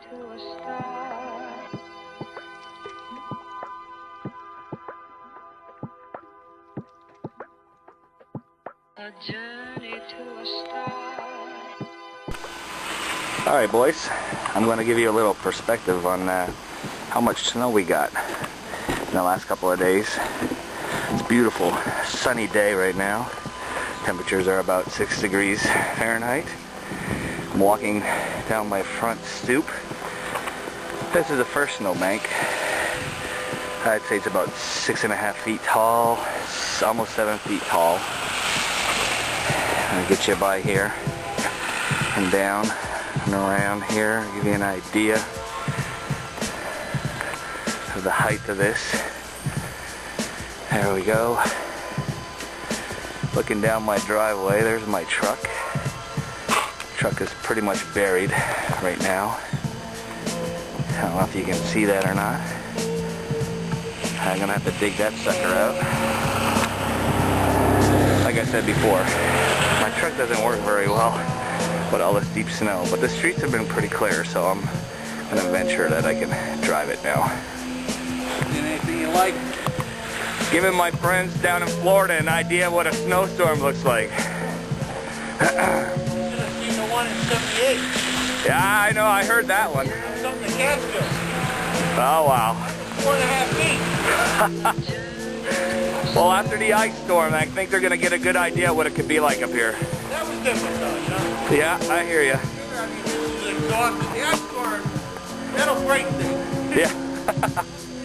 to a star. A journey to a star. Alright boys, I'm going to give you a little perspective on how much snow we got in the last couple of days. It's a beautiful sunny day right now. Temperatures are about 6 degrees Fahrenheit. I'm walking down my front stoop. This is the first snowbank. I'd say it's about 6.5 feet tall, almost 7 feet tall. I'll get you by here and down and around here, give you an idea of the height of this. There we go. Looking down my driveway, there's my truck. Truck is pretty much buried right now. I don't know if you can see that or not. I'm gonna have to dig that sucker out. Like I said before, my truck doesn't work very well with all this deep snow, but the streets have been pretty clear, so I'm gonna venture that I can drive it now. Anything you like? Giving my friends down in Florida an idea of what a snowstorm looks like. You should have seen the one in 78. Yeah, I know, I heard that one. Something to catch you. Oh wow. 4.5 feet. Well, after the ice storm, I think they're going to get a good idea what it could be like up here. That was different though, you know? Yeah, I hear you. I mean, this is exhausted. The ice storm, that'll break things. Yeah.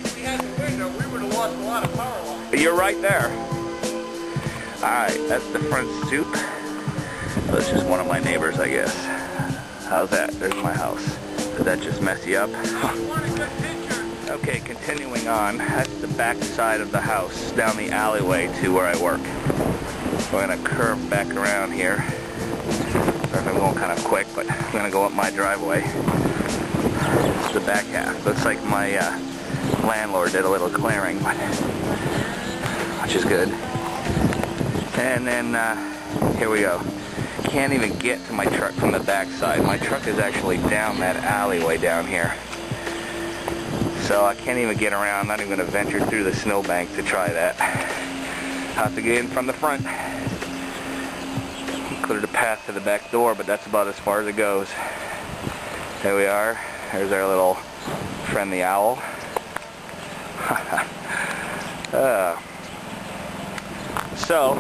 If we had the window, we would have lost a lot of power lines. You're right there. Alright, that's the front stoop. That's just one of my neighbors, I guess. How's that? There's my house. Did that just mess you up? You want a good picture? Okay, continuing on. That's the back side of the house, down the alleyway to where I work. We're going to curve back around here. Sorry if I'm going kind of quick, but I'm going to go up my driveway. It's the back half. Looks like my landlord did a little clearing, which is good. And then here we go. Can't even get to my truck from the back side. My truck is actually down that alleyway down here. So I can't even get around. I'm not even going to venture through the snowbank to try that. I'll have to get in from the front. Clear the path to the back door, but that's about as far as it goes. There we are. There's our little friendly owl. So